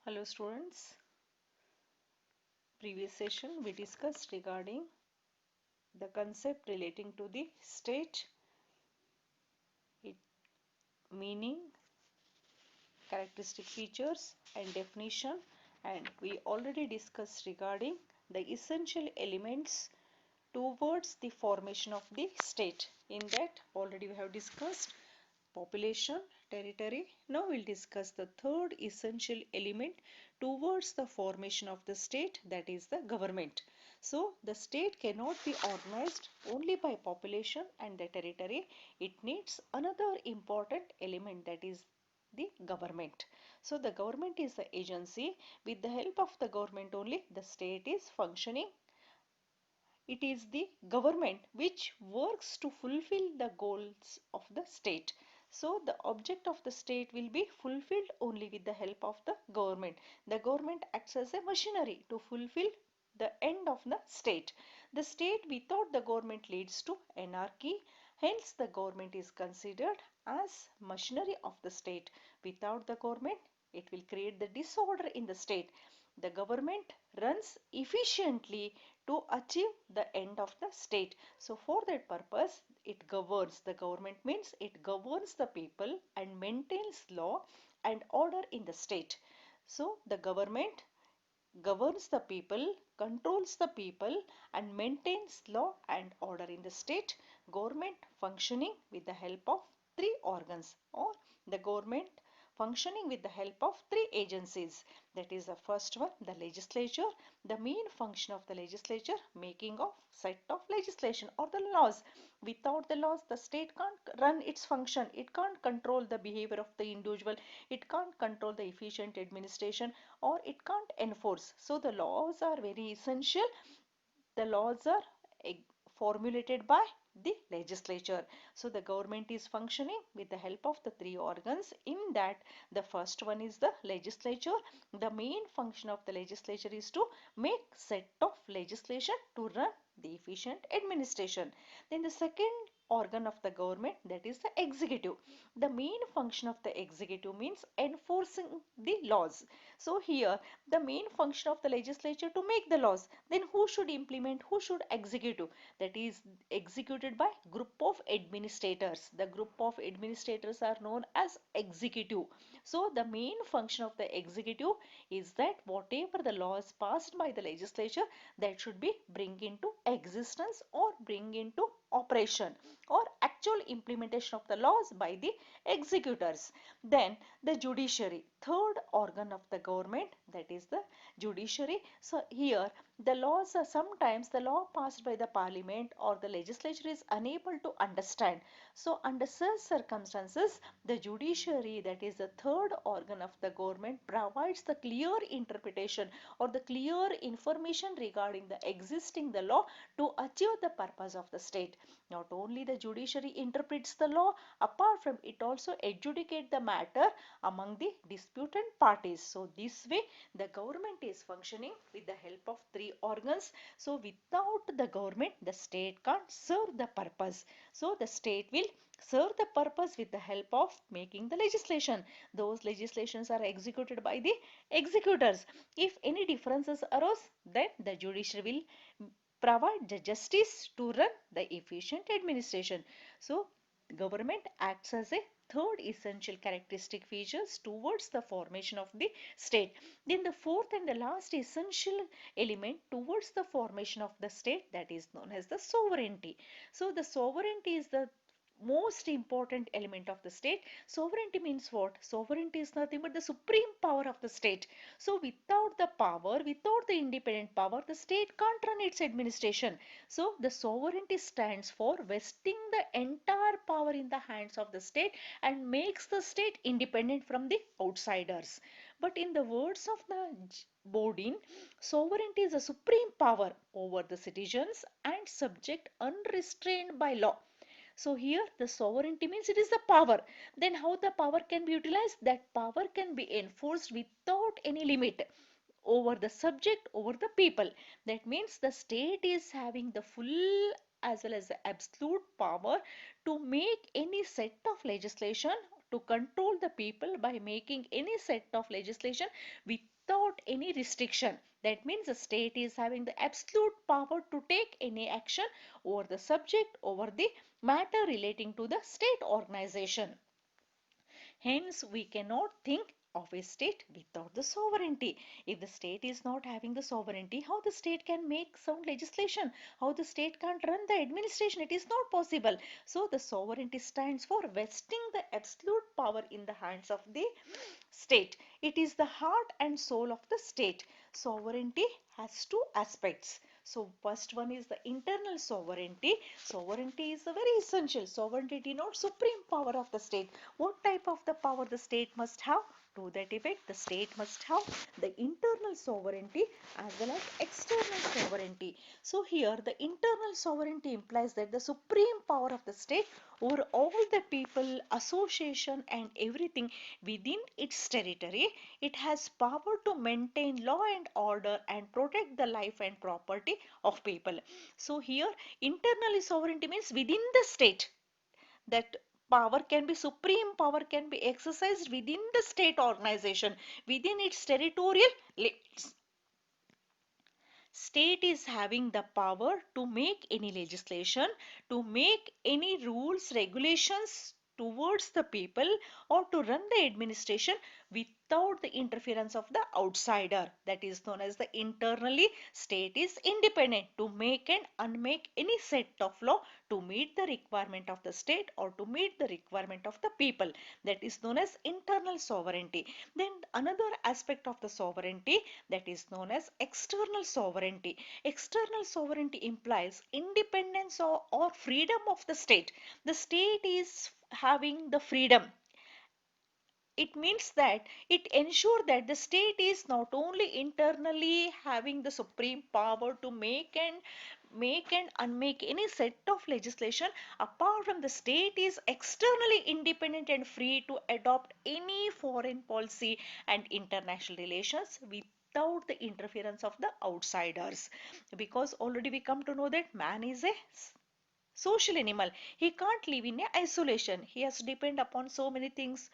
Hello students, previous session we discussed regarding the concept relating to the state, its meaning, characteristic features and definition, and we already discussed regarding the essential elements towards the formation of the state. In that already we have discussed population, territory. Now we'll discuss the third essential element towards the formation of the state, that is the government. So the state cannot be organized only by population and the territory. It needs another important element, that is the government. So the government is the agency. With the help of the government only the state is functioning. It is the government which works to fulfill the goals of the state. So the object of the state will be fulfilled only with the help of the government. The government acts as a machinery to fulfill the end of the state. The state without the government leads to anarchy. Hence the government is considered as machinery of the state. Without the government it will create the disorder in the state. The government runs efficiently to achieve the end of the state. So for that purpose it governs. The government means it governs the people and maintains law and order in the state. So the government governs the people, controls the people and maintains law and order in the state. Government functioning with the help of three organs, or the government functioning with the help of three agencies. That is the first one, the legislature. The main function of the legislature, making of set of legislation or the laws. Without the laws the state can't run its function. It can't control the behavior of the individual. It can't control the efficient administration, or it can't enforce. So the laws are very essential. The laws are formulated by the legislature. So the government is functioning with the help of the three organs. In that the first one is the legislature. The main function of the legislature is to make set of legislation to run the efficient administration. Then the second organ of the government, that is the executive. The main function of the executive means enforcing the laws. So here the main function of the legislature to make the laws. Then who should implement, who should execute? That is executed by group of administrators. The group of administrators are known as executive. So the main function of the executive is that whatever the laws passed by the legislature, that should be bring into existence or bring into operation, or actual implementation of the laws by the executors. Then the judiciary, third organ of the government, that is the judiciary. So here the laws are, sometimes the law passed by the parliament or the legislature is unable to understand. So under such circumstances the judiciary, that is the third organ of the government, provides the clear interpretation or the clear information regarding the existing the law to achieve the purpose of the state. Not only the judiciary interprets the law, apart from it also adjudicate the matter among the disputant parties. So this way the government is functioning with the help of three organs. So without the government the state can't serve the purpose. So the state will serve the purpose with the help of making the legislation. Those legislations are executed by the executors. If any differences arose, then the judiciary will provide the justice to run the efficient administration. So government acts as a third essential characteristic features towards the formation of the state. Then the fourth and the last essential element towards the formation of the state, that is known as the sovereignty. So the sovereignty is the most important element of the state. Sovereignty means what? Sovereignty is nothing but the supreme power of the state. So without the power, without the independent power, the state can't run its administration. So the sovereignty stands for vesting the entire power in the hands of the state and makes the state independent from the outsiders. But in the words of the Bodin, sovereignty is a supreme power over the citizens and subject unrestrained by law. So here the sovereignty means it is the power. Then how the power can be utilized? That power can be enforced without any limit over the subject, over the people. That means the state is having the full as well as the absolute power to make any set of legislation, to control the people by making any set of legislation without any restriction. That means the state is having the absolute power to take any action over the subject, over the matter relating to the state organization. Hence, we cannot think of a state without the sovereignty. If the state is not having the sovereignty, how the state can make sound legislation? How the state can't run the administration? It is not possible. So, the sovereignty stands for vesting the absolute power in the hands of the state. It is the heart and soul of the state. Sovereignty has two aspects. So first one is the internal sovereignty. Sovereignty is a very essential. Sovereignty denotes supreme power of the state. What type of the power the state must have? To that effect, the state must have the internal sovereignty as well as external sovereignty. So here the internal sovereignty implies that the supreme power of the state over all the people, association and everything within its territory. It has power to maintain law and order and protect the life and property of people. So here internally sovereignty means within the state, that power can be, supreme power can be exercised within the state organization, within its territorial limits. State is having the power to make any legislation, to make any rules, regulations towards the people, or to run the administration without the interference of the outsider. That is known as the internally. State is independent to make and unmake any set of law to meet the requirement of the state or to meet the requirement of the people. That is known as internal sovereignty. Then another aspect of the sovereignty, that is known as external sovereignty. External sovereignty implies independence or freedom of the state. The state is having the freedom. It means that it ensures that the state is not only internally having the supreme power to make and unmake any set of legislation. Apart from, the state is externally independent and free to adopt any foreign policy and international relations without the interference of the outsiders. Because already we come to know that man is a social animal. He can't live in a isolation. He has to depend upon so many things.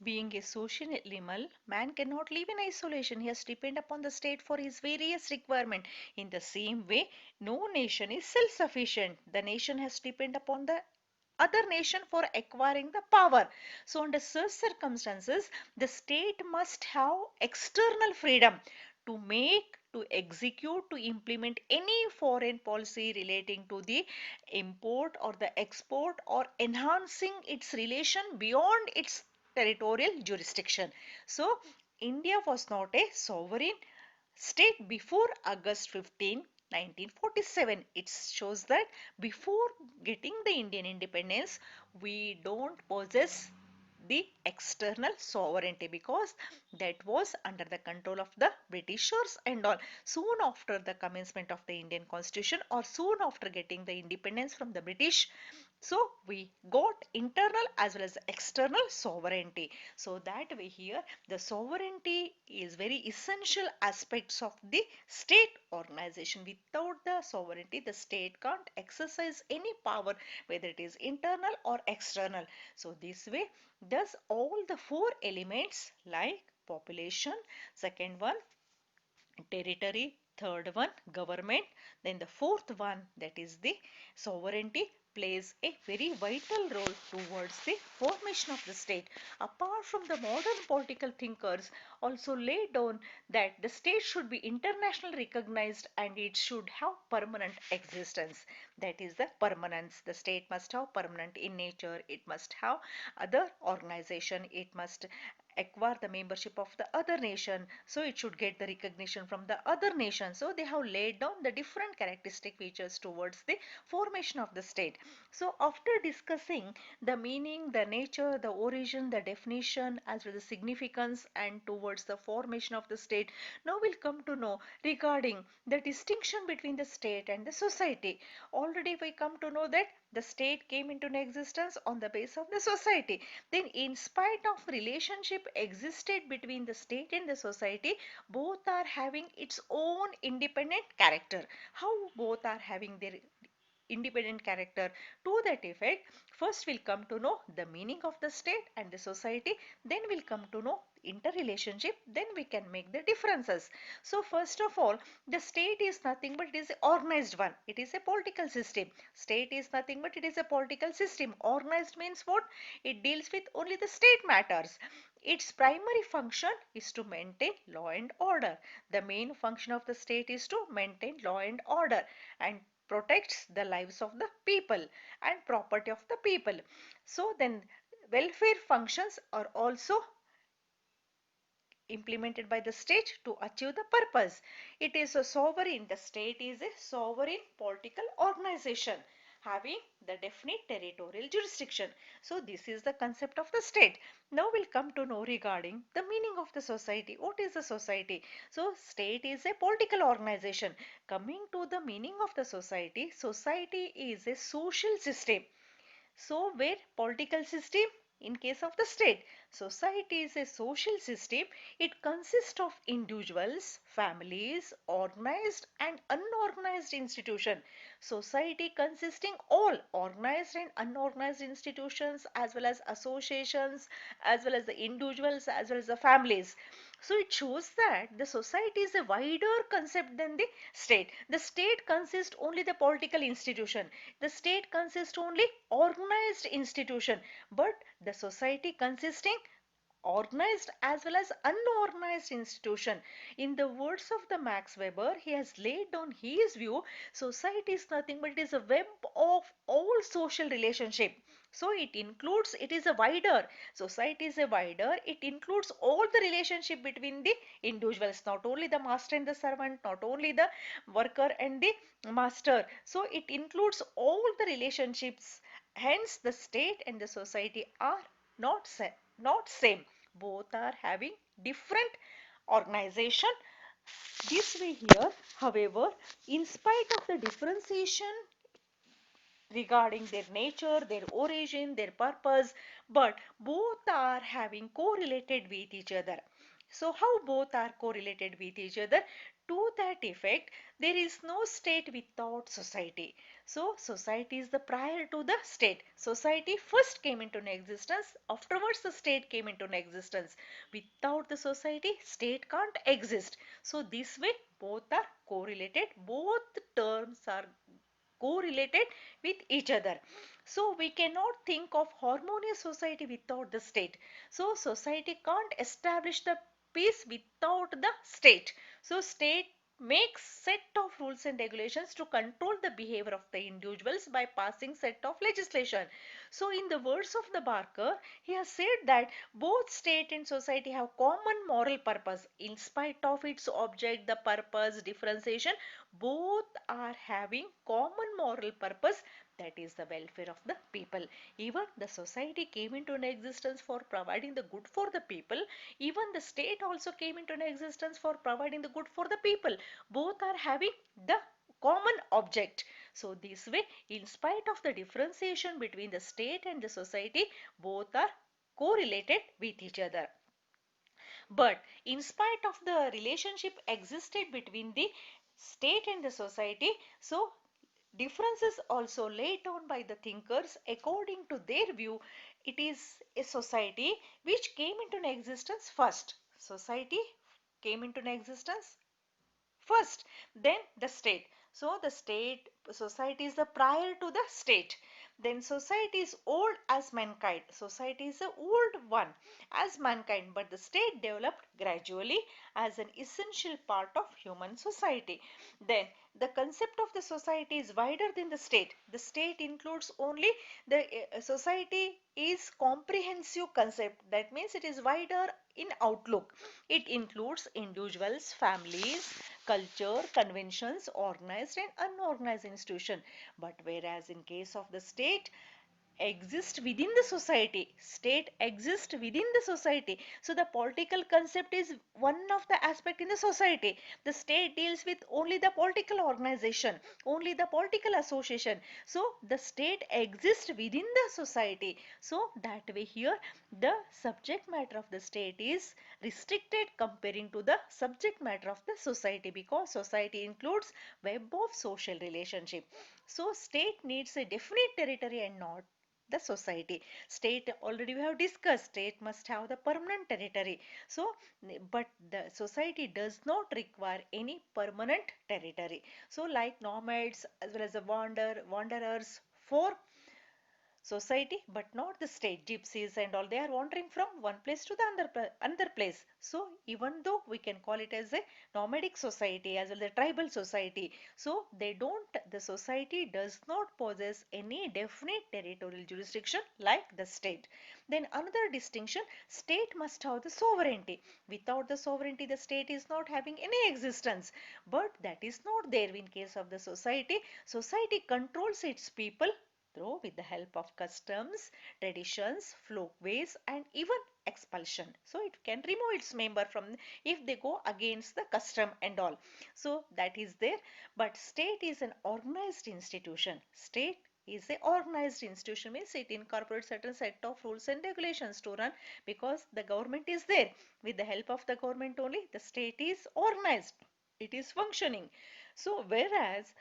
Being a social animal, man cannot live in isolation. He has to depend upon the state for his various requirements. In the same way, no nation is self-sufficient. The nation has to depend upon the other nation for acquiring the power. So under such circumstances, the state must have external freedom to make, to execute, to implement any foreign policy relating to the import or the export or enhancing its relation beyond its territorial jurisdiction. So India was not a sovereign state before August 15, 1947. It shows that before getting the Indian independence, we don't possess the external sovereignty because that was under the control of the Britishers and all. Soon after the commencement of the Indian Constitution or soon after getting the independence from the British, so we got internal as well as external sovereignty. So that way here the sovereignty is very essential aspects of the state organization. Without the sovereignty, the state can't exercise any power, whether it is internal or external. So this way, thus all the four elements like population, second one territory, third one government, then the fourth one, that is the sovereignty, plays a very vital role towards the formation of the state. Apart from, the modern political thinkers also laid down that the state should be internationally recognized and it should have permanent existence. That is the permanence. The state must have permanent in nature. It must have other organization. It must acquire the membership of the other nation, so it should get the recognition from the other nation. So they have laid down the different characteristic features towards the formation of the state. So after discussing the meaning, the nature, the origin, the definition as well as the significance and towards the formation of the state, now we'll come to know regarding the distinction between the state and the society. Already we come to know that the state came into existence on the base of the society. Then in spite of relationship existed between the state and the society, both are having its own independent character. How both are having their independent character. To that effect, first we'll come to know the meaning of the state and the society, then we'll come to know interrelationship, then we can make the differences. So first of all, the state is nothing but it is an organized one. It is a political system. State is nothing but it is a political system. Organized means what? It deals with only the state matters. Its primary function is to maintain law and order. The main function of the state is to maintain law and order and protects the lives of the people and property of the people. So then welfare functions are also implemented by the state to achieve the purpose. It is a sovereign, the state is a sovereign political organization having the definite territorial jurisdiction. So this is the concept of the state. Now we'll come to know regarding the meaning of the society. What is the society? So state is a political organization. Coming to the meaning of the society, society is a social system. So where political system, in case of the state, society is a social system. It consists of individuals, families, organized and unorganized institution. Society consisting all organized and unorganized institutions as well as associations as well as the individuals as well as the families. So it shows that the society is a wider concept than the state. The state consists only the political institution. The state consists only organized institution. But the society consisting organized as well as unorganized institution. In the words of the Max Weber, he has laid down his view, society is nothing but it is a web of all social relationship. So it is a wider, society is a wider, it includes all the relationship between the individuals, not only the master and the servant, not only the worker and the master. So it includes all the relationships. Hence, the state and the society are not same. Both are having different organization. This way here, however, in spite of the differentiation regarding their nature, their origin, their purpose, but both are having correlated with each other. So how both are correlated with each other? To that effect, there is no state without society. So society is the prior to the state. Society first came into existence, afterwards the state came into existence. Without the society, state can't exist. So this way both are correlated, both terms are correlated with each other. So we cannot think of harmonious society without the state. So society can't establish the peace without the state. So state makes set of rules and regulations to control the behavior of the individuals by passing set of legislation. So in the words of the Barker, he has said that both state and society have common moral purpose. In spite of its object, the purpose, differentiation, both are having common moral purpose, that is the welfare of the people. Even the society came into an existence for providing the good for the people. Even the state also came into an existence for providing the good for the people. Both are having the common object. So this way, in spite of the differentiation between the state and the society, both are correlated with each other. But in spite of the relationship existed between the state and the society, so differences also laid down by the thinkers according to their view. It is a society which came into an existence first. Society came into an existence first, then the state. So the state, society is the prior to the state. Then society is old as mankind. Society is the old one as mankind, but the state developed gradually as an essential part of human society. Then the concept of the society is wider than the state. The state includes only the society is comprehensive concept. That means it is wider in outlook. It includes individuals, families, culture, conventions, organized and unorganized institution. But whereas in case of the state, exist within the society, state exists within the society. So the political concept is one of the aspect in the society. The state deals with only the political organization, only the political association. So the state exists within the society. So that way here the subject matter of the state is restricted comparing to the subject matter of the society, because society includes web of social relationship. So state needs a definite territory and not the society. State already we have discussed, state must have the permanent territory. So but the society does not require any permanent territory. So like nomads as well as the wanderers for society, but not the state. Gypsies and all, they are wandering from one place to the another place. So even though we can call it as a nomadic society as well as a tribal society, so they don't, the society does not possess any definite territorial jurisdiction like the state. Then another distinction, state must have the sovereignty. Without the sovereignty, the state is not having any existence. But that is not there in case of the society. Society controls its people through with the help of customs, traditions, folkways and even expulsion. So it can remove its member from if they go against the custom and all. So that is there. But state is an organized institution. State is a organized institution, means it incorporates certain set of rules and regulations to run, because the government is there. With the help of the government only, the state is organized, it is functioning. So whereas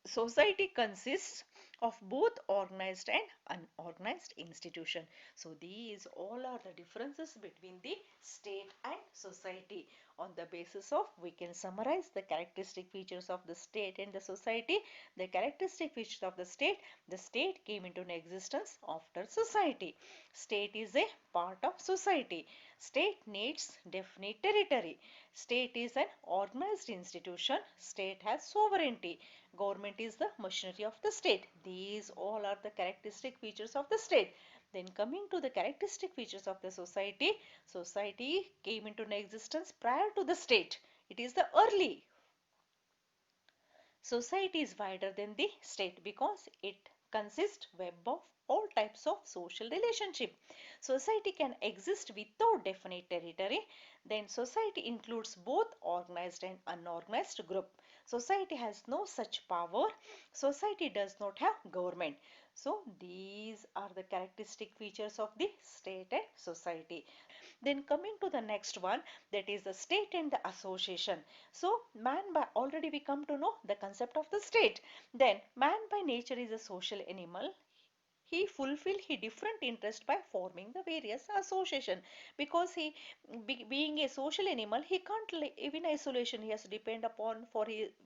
society consists of both organized and unorganized institution. So these all are the differences between the state and society. On the basis of, we can summarize the characteristic features of the state and the society. The characteristic features of the state came into existence after society. State is a part of society. State needs definite territory. State is an organized institution. State has sovereignty. Government is the machinery of the state. These all are the characteristic features of the state. Then coming to the characteristic features of the society, society came into existence prior to the state. It is the early. Society is wider than the state because it consists web of all types of social relationship. Society can exist without definite territory. Then society includes both organized and unorganized group. Society has no such power. Society does not have government. So these are the characteristic features of the state and society. Then coming to the next one, that is the state and the association. So man by, already we come to know the concept of the state. Then man by nature is a social animal. He fulfill his different interest by forming the various association, because he being a social animal, he can't live in isolation. He has to depend upon for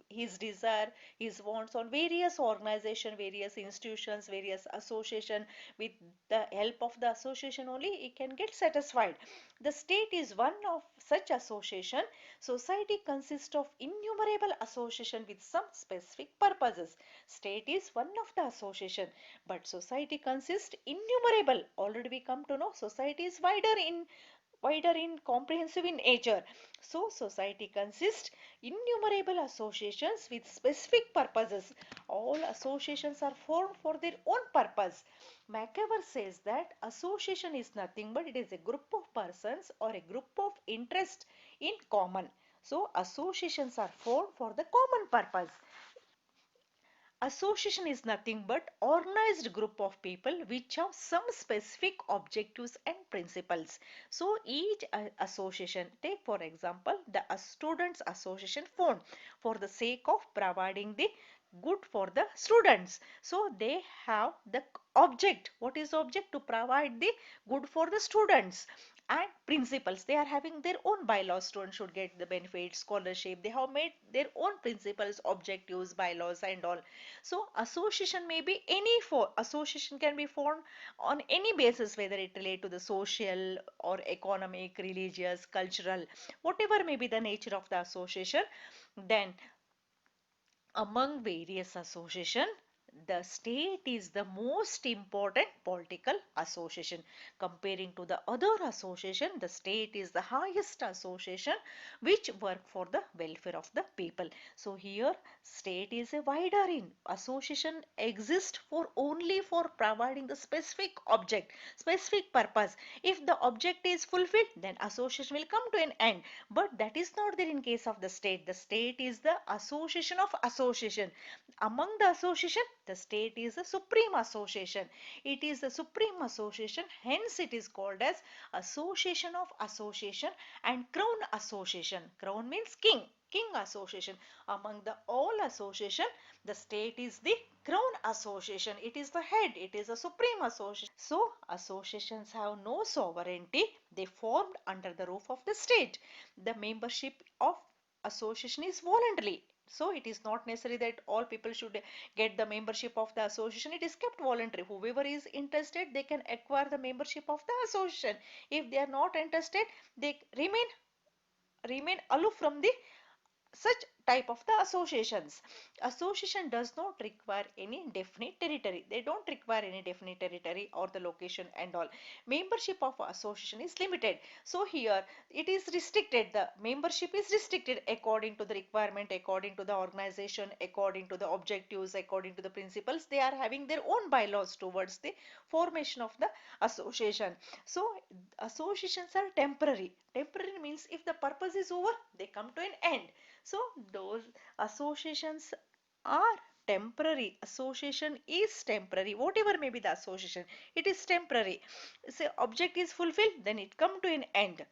his desire, his wants on various organization, various institutions, various association. With the help of the association only he can get satisfied. The state is one of such association. Society consists of innumerable association with some specific purposes. State is one of the association, but society consists innumerable. Already we come to know society is wider in comprehensive in nature. So society consists innumerable associations with specific purposes. All associations are formed for their own purpose. Macaver says that association is nothing but it is a group of persons or a group of interest in common. So associations are formed for the common purpose. Association is nothing but organized group of people which have some specific objectives and principles. So each association, take for example the students association formed for the sake of providing the good for the students. So they have the object. What is the object? To provide the good for the students. And principles, they are having their own bylaws. Students should get the benefits, scholarship. They have made their own principles, objectives, bylaws and all. So association may be any for association can be formed on any basis, whether it relate to the social or economic, religious, cultural, whatever may be the nature of the association. Then among various association, the state is the most important political association. Comparing to the other association, the state is the highest association which work for the welfare of the people. So here state is a wider in. Association exists for only for providing the specific object, specific purpose. If the object is fulfilled, then association will come to an end. But that is not there in case of the state. The state is the association of association. Among the association, the state is the supreme association. It is the supreme association, hence it is called as association of association and crown association. Crown means king. King association. Among the all association, The state is the crown association. It is the head. It is a supreme association. So associations have no sovereignty. They formed under the roof of the state. The membership of association is voluntary. So it is not necessary that all people should get the membership of the association. It is kept voluntary. Whoever is interested, they can acquire the membership of the association. If they are not interested, they remain aloof from the such type of the associations. Association does not require any definite territory. They don't require any definite territory or the location and all. Membership of association is limited. So here it is restricted. The membership is restricted according to the requirement, according to the organization, according to the objectives, according to the principles. They are having their own bylaws towards the formation of the association. So associations are temporary. Temporary means if the purpose is over, they come to an end. So those associations are temporary. Association is temporary. Whatever may be the association, it is temporary. Say object is fulfilled, then it come to an end.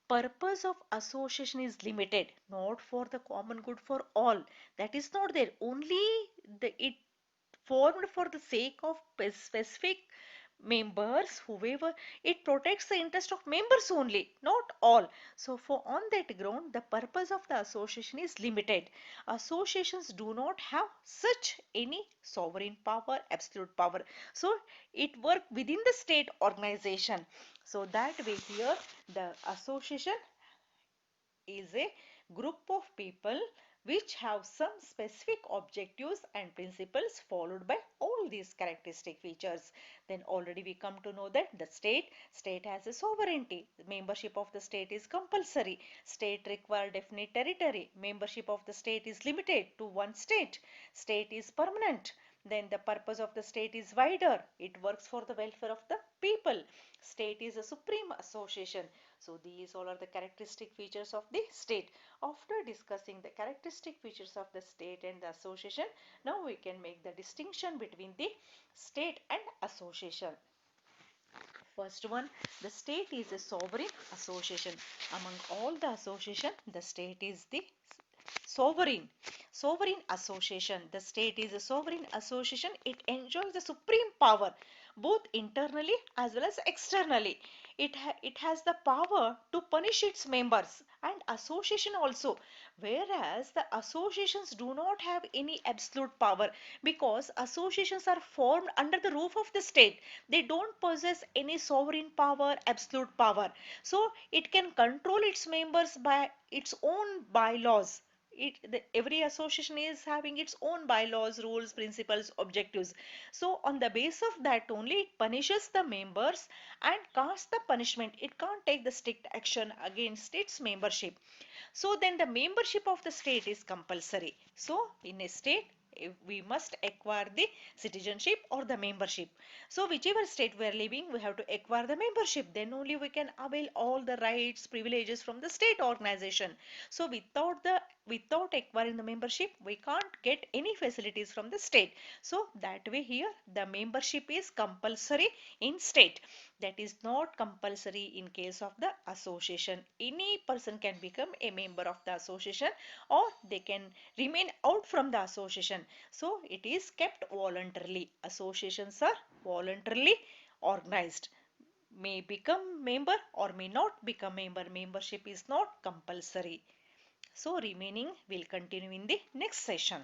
Purpose of association is limited, not for the common good for all. That is not there. Only it formed for the sake of specific members. Whoever, it protects the interest of members only, not all. So for on that ground, the purpose of the association is limited. Associations do not have such any sovereign power, absolute power. So it work within the state organization. So that way here the association is a group of people which have some specific objectives and principles followed by all these characteristic features. Then already we come to know that the state has a sovereignty. Membership of the state is compulsory. State require definite territory. Membership of the state is limited to one state. State is permanent. Then the purpose of the state is wider. It works for the welfare of the people. State is a supreme association. So these all are the characteristic features of the state. After discussing the characteristic features of the state and the association, now we can make the distinction between the state and association. First one, the state is a sovereign association. Among all the association, the state is the sovereign. Sovereign association. The state is a sovereign association. It enjoys the supreme power both internally as well as externally. It has the power to punish its members and association also, whereas the associations do not have any absolute power because associations are formed under the roof of the state. They don't possess any sovereign power, absolute power. So it can control its members by its own bylaws. Every association is having its own bylaws, rules, principles, objectives. So on the base of that only it punishes the members and casts the punishment. It can't take the strict action against its membership. So then the membership of the state is compulsory. So in a state, we must acquire the citizenship or the membership. So whichever state we are living, we have to acquire the membership. Then only we can avail all the rights, privileges from the state organization. So without acquiring the membership, we can't get any facilities from the state. So that way here the membership is compulsory in state. That is not compulsory in case of the association. Any person can become a member of the association or they can remain out from the association. So it is kept voluntarily. Associations are voluntarily organized. May become member or may not become member. Membership is not compulsory. So remaining will continue in the next session.